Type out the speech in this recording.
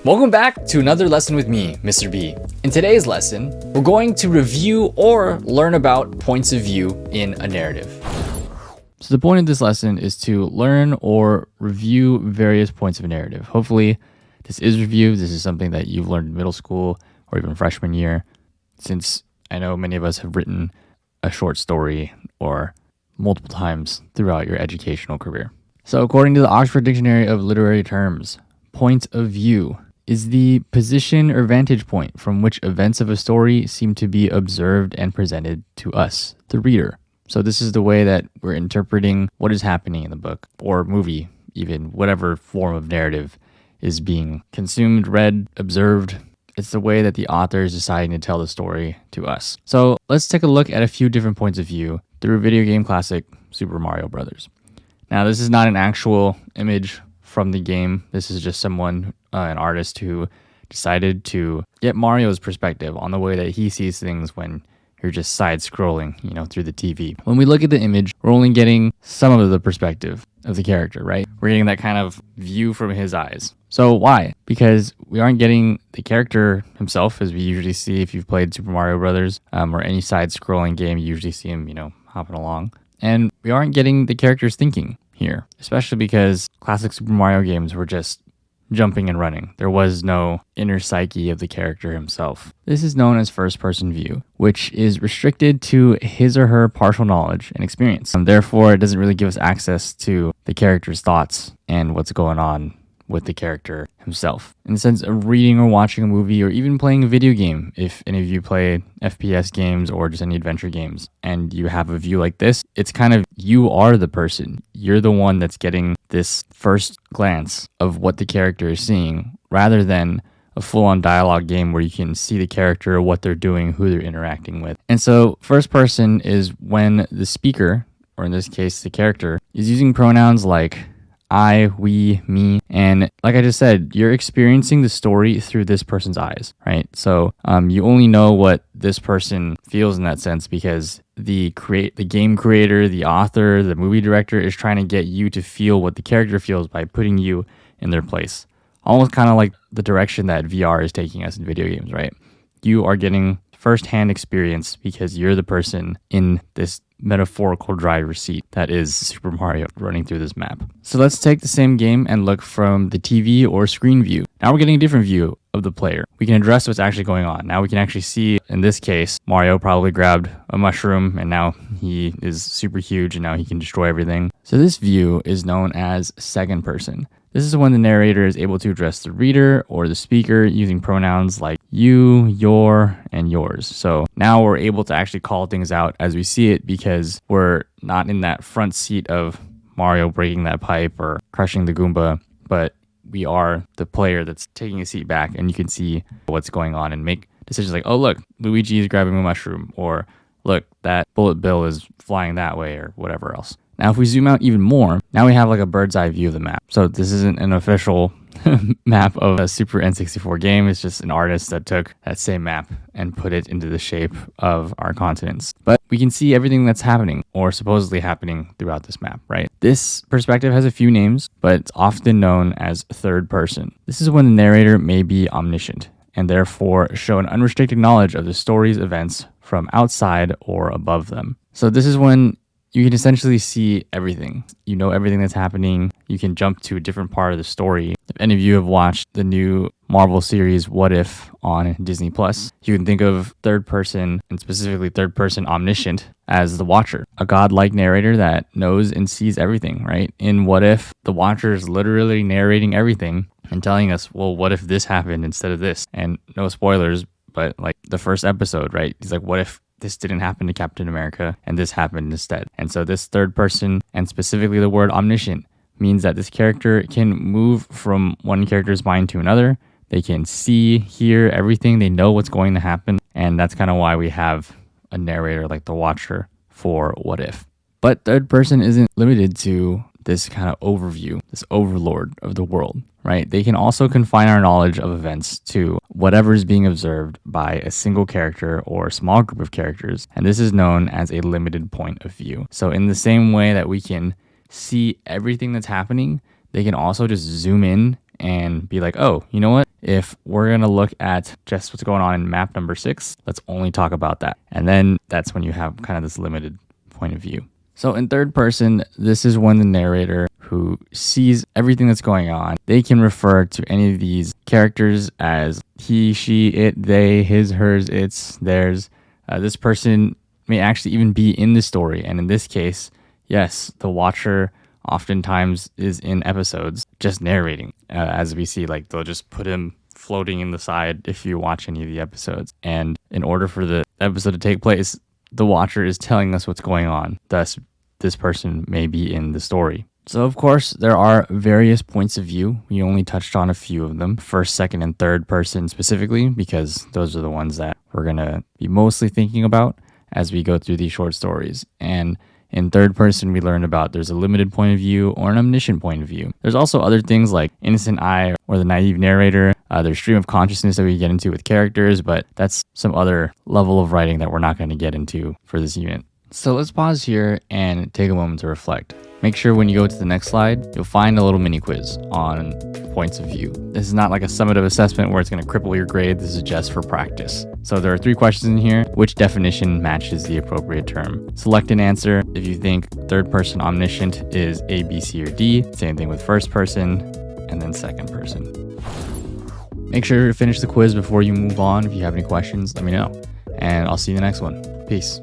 Welcome back to another lesson with me, Mr. B. In today's lesson, we're going to review or learn about points of view in a narrative. So the point of this lesson is to learn or review various points of a narrative. Hopefully, this is review. This is something that you've learned in middle school or even freshman year, since I know many of us have written a short story or multiple times throughout your educational career. So according to the Oxford Dictionary of Literary Terms, point of view is the position or vantage point from which events of a story seem to be observed and presented to us, the reader. So this is the way that we're interpreting what is happening in the book or movie, even whatever form of narrative is being consumed, read, observed. It's the way that the author is deciding to tell the story to us. So let's take a look at a few different points of view through video game classic Super Mario Brothers. Now, this is not an actual image from the game. This is just someone, an artist who decided to get Mario's perspective on the way that he sees things when you're just side scrolling, through the TV. When we look at the image, we're only getting some of the perspective of the character, right? We're getting that kind of view from his eyes. So why? Because we aren't getting the character himself, as we usually see if you've played Super Mario Brothers or any side scrolling game, you usually see him, hopping along. And we aren't getting the character's thinking here, especially because classic Super Mario games were just jumping and running. There was no inner psyche of the character himself. This is known as first-person view, which is restricted to his or her partial knowledge and experience. Therefore, it doesn't really give us access to the character's thoughts and what's going on with the character himself. In the sense of reading or watching a movie or even playing a video game, if any of you play FPS games or just any adventure games, and you have a view like this, it's kind of you are the person. You're the one that's getting this first glance of what the character is seeing, rather than a full-on dialogue game where you can see the character, what they're doing, who they're interacting with. And so first person is when the speaker, or in this case the character, is using pronouns like I, we, me, and like I just said, you're experiencing the story through this person's eyes, right? So you only know what this person feels in that sense because the game creator, the author, the movie director is trying to get you to feel what the character feels by putting you in their place. Almost kind of like the direction that VR is taking us in video games, right? You are getting first-hand experience because you're the person in this metaphorical driver's seat that is Super Mario running through this map. So let's take the same game and look from the TV or screen view. Now we're getting a different view of the player. We can address what's actually going on. Now we can actually see, in this case, Mario probably grabbed a mushroom and now he is super huge and now he can destroy everything. So this view is known as second person. This is when the narrator is able to address the reader or the speaker using pronouns like you, your, and yours. So now we're able to actually call things out as we see it because we're not in that front seat of Mario breaking that pipe or crushing the Goomba, but we are the player that's taking a seat back and you can see what's going on and make decisions like, oh, look, Luigi is grabbing a mushroom, or look, that bullet bill is flying that way, or whatever else. Now, if we zoom out even more, now we have like a bird's eye view of the map. So this isn't an official map of a Super N64 game. It's just an artist that took that same map and put it into the shape of our continents. But we can see everything that's happening or supposedly happening throughout this map, right? This perspective has a few names, but it's often known as third person. This is when the narrator may be omniscient and therefore show an unrestricted knowledge of the story's events from outside or above them. So this is when you can essentially see everything. You know everything that's happening. You can jump to a different part of the story. If any of you have watched the new Marvel series What If on Disney Plus, you can think of third person, and specifically third person omniscient, as the watcher, a godlike narrator that knows and sees everything, right? In What If, the watcher is literally narrating everything and telling us, well, what if this happened instead of this? And no spoilers, but like the first episode, right? He's like, what if this didn't happen to Captain America and this happened instead? And so this third person, and specifically the word omniscient, means that this character can move from one character's mind to another. They can see, hear everything. They know what's going to happen. And that's kind of why we have a narrator like the watcher for What If. But third person isn't limited to this kind of overview, this overlord of the world, right? They can also confine our knowledge of events to whatever is being observed by a single character or a small group of characters. And this is known as a limited point of view. So in the same way that we can see everything that's happening, they can also just zoom in and be like, oh, you know what? if we're going to look at just what's going on in map number 6, let's only talk about that. And then that's when you have kind of this limited point of view. So in third person, this is when the narrator who sees everything that's going on, they can refer to any of these characters as he, she, it, they, his, hers, its, theirs. This person may actually even be in the story. And in this case, yes, the watcher oftentimes is in episodes just narrating. As we see, like they'll just put him floating in the side if you watch any of the episodes. And in order for the episode to take place, the watcher is telling us what's going on. Thus, this person may be in the story. So of course, there are various points of view. We only touched on a few of them, first, second, and third person specifically, because those are the ones that we're going to be mostly thinking about as we go through these short stories. And in third person, we learned about there's a limited point of view or an omniscient point of view. There's also other things like innocent eye or the naive narrator. There's stream of consciousness that we get into with characters, but that's some other level of writing that we're not going to get into for this unit. So let's pause here and take a moment to reflect. Make sure when you go to the next slide, you'll find a little mini quiz on points of view. This is not like a summative assessment where it's going to cripple your grade. This is just for practice. So there are 3 questions in here. Which definition matches the appropriate term? Select an answer. If you think third person omniscient is A, B, C, or D, same thing with first person, and then second person. Make sure to finish the quiz before you move on. If you have any questions, let me know. And I'll see you in the next one. Peace.